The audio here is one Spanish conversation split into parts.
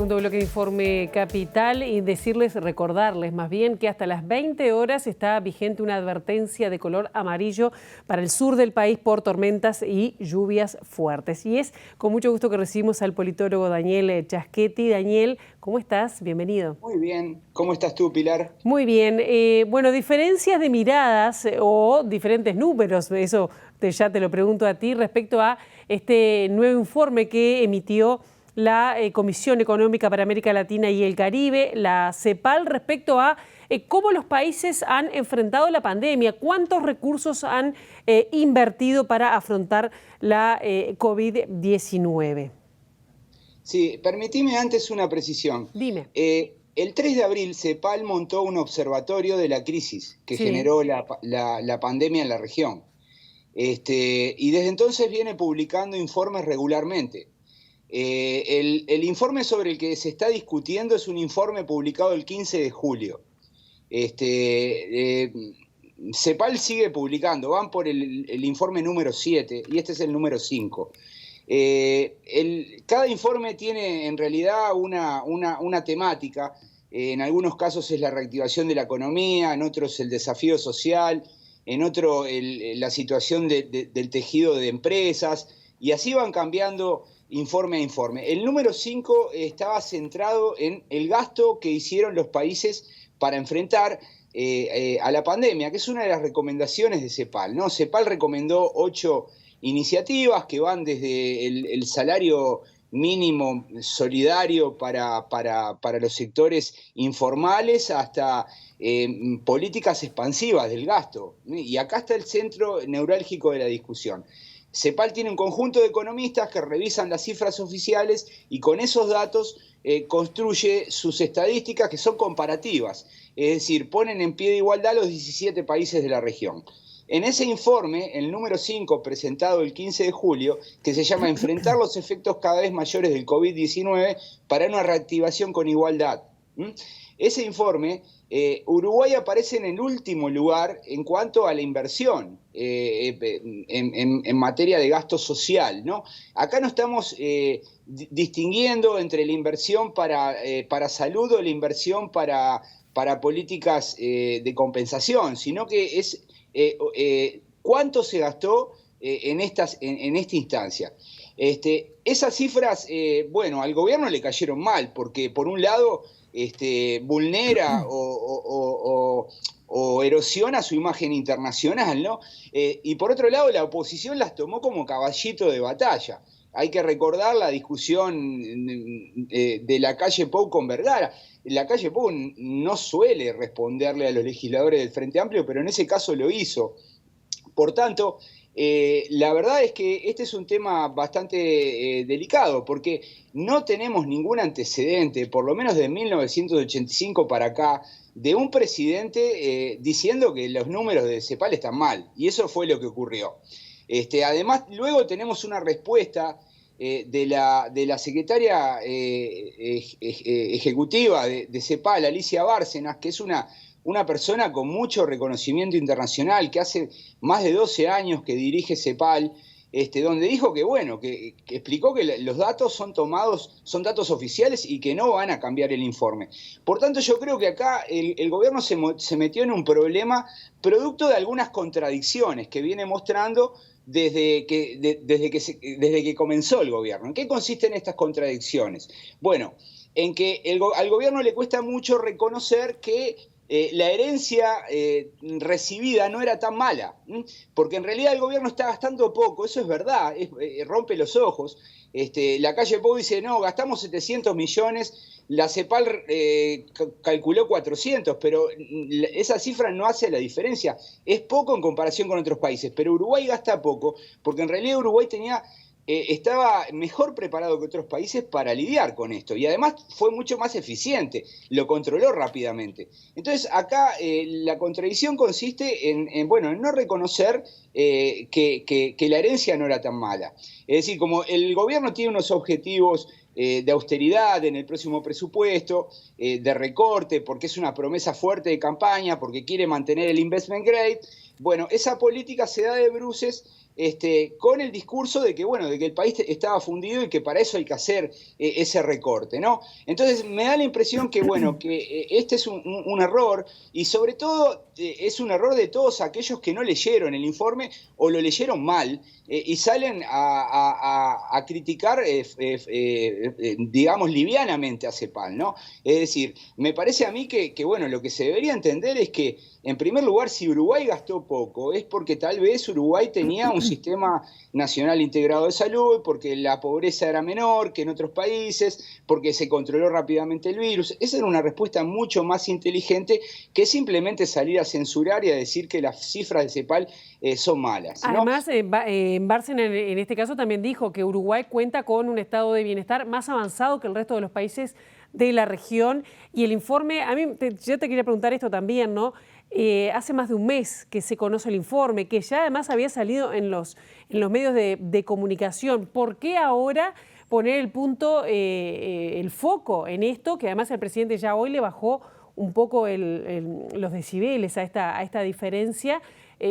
segundo bloque de Informe Capital y recordarles más bien que hasta las 20 horas está vigente una advertencia de color amarillo para el sur del país por tormentas y lluvias fuertes. Y es con mucho gusto que recibimos al politólogo Daniel Chaschetti. Daniel, ¿cómo estás? Bienvenido. Muy bien. ¿Cómo estás tú, Pilar? Muy bien. Bueno, diferencias de miradas o diferentes números, eso ya te lo pregunto a ti, respecto a este nuevo informe que emitió la Comisión Económica para América Latina y el Caribe, la CEPAL, respecto a cómo los países han enfrentado la pandemia, cuántos recursos han invertido para afrontar la COVID-19. Sí, permitime antes una precisión. Dime. El 3 de abril, CEPAL montó un observatorio de la crisis que generó la pandemia en la región. Y desde entonces viene publicando informes regularmente. El informe sobre el que se está discutiendo es un informe publicado el 15 de julio. CEPAL sigue publicando, van por el informe número 7 y este es el número 5. Cada informe tiene en realidad una temática. En algunos casos es la reactivación de la economía, en otros el desafío social, en otro la situación del tejido de empresas, y así van cambiando informe a informe. El número 5 estaba centrado en el gasto que hicieron los países para enfrentar a la pandemia, que es una de las recomendaciones de CEPAL, ¿no? CEPAL recomendó 8 iniciativas que van desde el salario mínimo solidario para los sectores informales hasta políticas expansivas del gasto. Y acá está el centro neurálgico de la discusión. CEPAL tiene un conjunto de economistas que revisan las cifras oficiales y con esos datos construye sus estadísticas, que son comparativas, es decir, ponen en pie de igualdad los 17 países de la región. En ese informe, el número 5, presentado el 15 de julio, que se llama Enfrentar los efectos cada vez mayores del COVID-19 para una reactivación con igualdad. Ese informe, Uruguay aparece en el último lugar en cuanto a la inversión en materia de gasto social, ¿no? Acá no estamos distinguiendo entre la inversión para salud o la inversión para políticas de compensación, sino que es cuánto se gastó en esta instancia. Esas cifras, bueno, al gobierno le cayeron mal, porque por un lado vulnera o erosiona su imagen internacional, ¿no? Y por otro lado, la oposición las tomó como caballito de batalla. Hay que recordar la discusión de Lacalle Pou con Vergara. Lacalle Pou no suele responderle a los legisladores del Frente Amplio, pero en ese caso lo hizo. Por tanto, la verdad es que este es un tema bastante delicado, porque no tenemos ningún antecedente, por lo menos de 1985 para acá, de un presidente diciendo que los números de CEPAL están mal, y eso fue lo que ocurrió. Además, luego tenemos una respuesta de la secretaria ejecutiva de CEPAL, Alicia Bárcenas, que es una persona con mucho reconocimiento internacional, que hace más de 12 años que dirige CEPAL, donde dijo que, bueno, que explicó que los datos son datos oficiales y que no van a cambiar el informe. Por tanto, yo creo que acá el gobierno se metió en un problema producto de algunas contradicciones que viene mostrando desde que comenzó el gobierno. ¿En qué consisten estas contradicciones? Bueno, en que al gobierno le cuesta mucho reconocer que la herencia recibida no era tan mala, porque en realidad el gobierno está gastando poco, eso es verdad, rompe los ojos. Lacalle Pou dice, no, gastamos 700 millones, la CEPAL calculó 400, pero esa cifra no hace la diferencia, es poco en comparación con otros países, pero Uruguay gasta poco, porque en realidad Uruguay estaba mejor preparado que otros países para lidiar con esto y además fue mucho más eficiente, lo controló rápidamente. Entonces acá la contradicción consiste en no reconocer que la herencia no era tan mala. Es decir, como el gobierno tiene unos objetivos de austeridad en el próximo presupuesto, de recorte, porque es una promesa fuerte de campaña, porque quiere mantener el investment grade, Bueno, esa política se da de bruces con el discurso de que, bueno, de que el país estaba fundido y que para eso hay que hacer ese recorte, ¿no? Entonces me da la impresión que, bueno, que este es un error y sobre todo es un error de todos aquellos que no leyeron el informe o lo leyeron mal y salen a criticar, digamos, livianamente a CEPAL, ¿no? Es decir, me parece a mí que, bueno, lo que se debería entender es que, en primer lugar, si Uruguay gastó poco, es porque tal vez Uruguay tenía un sistema nacional integrado de salud, porque la pobreza era menor que en otros países, porque se controló rápidamente el virus. Esa era una respuesta mucho más inteligente que simplemente salir a censurar y a decir que las cifras de CEPAL son malas, ¿no? Además, Bárcena en este caso también dijo que Uruguay cuenta con un estado de bienestar más avanzado que el resto de los países de la región. Y el informe, yo te quería preguntar esto también, ¿no? Hace más de un mes que se conoce el informe, que ya además había salido en los medios de comunicación. ¿Por qué ahora poner el foco en esto? Que además el presidente ya hoy le bajó un poco los decibeles a esta diferencia.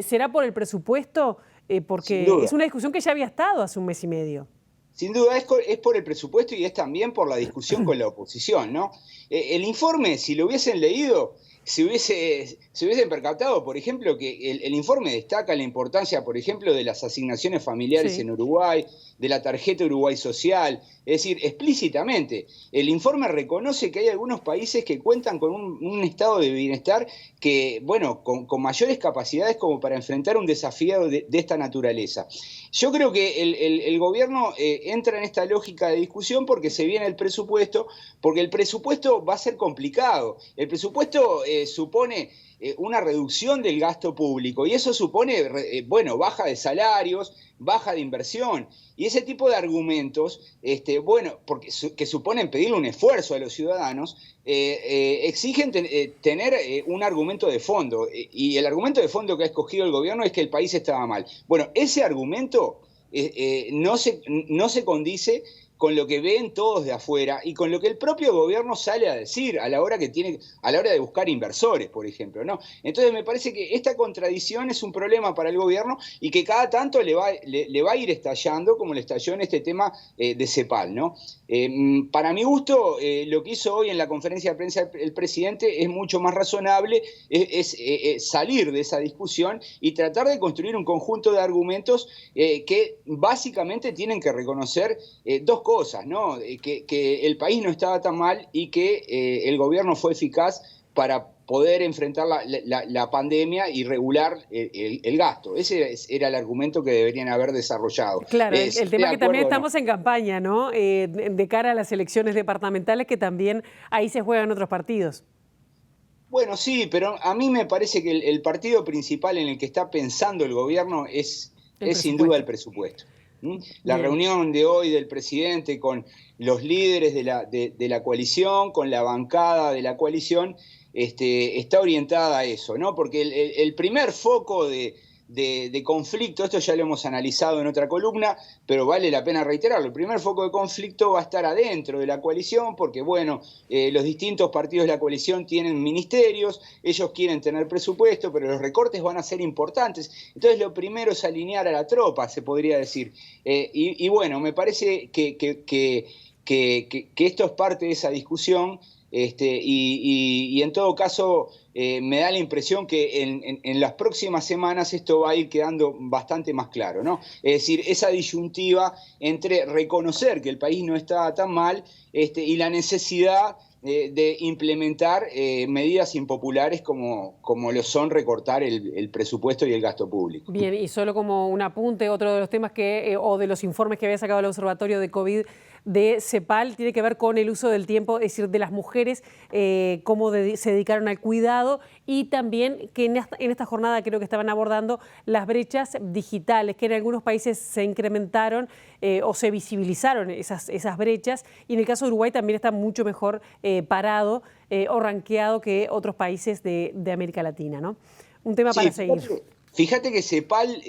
¿Será por el presupuesto? Porque es una discusión que ya había estado hace un mes y medio. Sin duda es por el presupuesto y es también por la discusión con la oposición, ¿no? El informe, si lo hubiesen leído, se hubiesen percatado, por ejemplo, que el informe destaca la importancia, por ejemplo, de las asignaciones familiares Sí. en Uruguay, de la tarjeta Uruguay Social, es decir, explícitamente. El informe reconoce que hay algunos países que cuentan con un estado de bienestar que, bueno, con mayores capacidades como para enfrentar un desafío de esta naturaleza. Yo creo que el gobierno entra en esta lógica de discusión porque se viene el presupuesto, porque el presupuesto va a ser complicado. El presupuesto supone una reducción del gasto público y eso supone, bueno, baja de salarios, baja de inversión. Y ese tipo de argumentos, bueno, que suponen pedirle un esfuerzo a los ciudadanos, exigen tener un argumento de fondo. Y el argumento de fondo que ha escogido el gobierno es que el país estaba mal. Bueno, ese argumento no se condice con lo que ven todos de afuera y con lo que el propio gobierno sale a decir a la hora de buscar inversores, por ejemplo, ¿no? Entonces me parece que esta contradicción es un problema para el gobierno y que cada tanto le va a ir estallando, como le estalló en este tema de CEPAL, ¿no? Para mi gusto, lo que hizo hoy en la conferencia de prensa el presidente es mucho más razonable, es salir de esa discusión y tratar de construir un conjunto de argumentos que básicamente tienen que reconocer dos cosas, ¿no? Que el país no estaba tan mal y que el gobierno fue eficaz para poder enfrentar la pandemia y regular el gasto. Ese era el argumento que deberían haber desarrollado. Claro, el tema que también estamos no. en campaña, ¿no? De cara a las elecciones departamentales, que también ahí se juegan otros partidos. Bueno, sí, pero a mí me parece que el partido principal en el que está pensando el gobierno es sin duda el presupuesto. La Bien. reunión de hoy del presidente con los líderes de la coalición, con la bancada de la coalición, está orientada a eso, ¿no? Porque el primer foco de conflicto, esto ya lo hemos analizado en otra columna, pero vale la pena reiterarlo, el primer foco de conflicto va a estar adentro de la coalición, porque bueno, los distintos partidos de la coalición tienen ministerios, ellos quieren tener presupuesto, pero los recortes van a ser importantes, entonces lo primero es alinear a la tropa, se podría decir, y bueno, me parece que esto es parte de esa discusión, y en todo caso me da la impresión que en las próximas semanas esto va a ir quedando bastante más claro, ¿no? Es decir, esa disyuntiva entre reconocer que el país no está tan mal y la necesidad de implementar medidas impopulares como lo son recortar el presupuesto y el gasto público. Bien, y solo como un apunte, otro de los temas o de los informes que había sacado el Observatorio de COVID de CEPAL tiene que ver con el uso del tiempo, es decir, de las mujeres, cómo se dedicaron al cuidado y también que en esta jornada creo que estaban abordando las brechas digitales, que en algunos países se incrementaron o se visibilizaron esas brechas y en el caso de Uruguay también está mucho mejor parado o rankeado que otros países de América Latina, ¿no? Un tema para seguir. Fíjate que CEPAL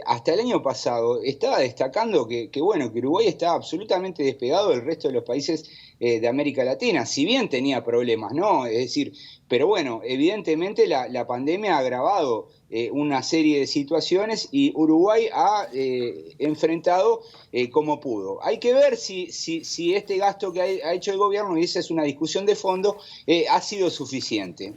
hasta el año pasado estaba destacando que Uruguay estaba absolutamente despegado del resto de los países de América Latina, si bien tenía problemas, ¿no? Es decir, Pero bueno, evidentemente la pandemia ha agravado una serie de situaciones y Uruguay ha enfrentado como pudo. Hay que ver si este gasto que ha hecho el gobierno, y esa es una discusión de fondo, ha sido suficiente.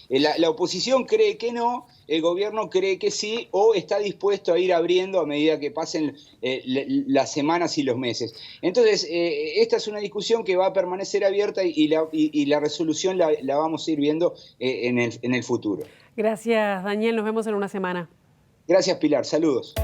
La oposición cree que no, el gobierno cree que sí, o está dispuesto a ir abriendo a medida que pasen las semanas y los meses. Entonces, esta es una discusión que va a permanecer abierta y la resolución la vamos a ir viendo en el futuro. Gracias, Daniel. Nos vemos en una semana. Gracias, Pilar. Saludos.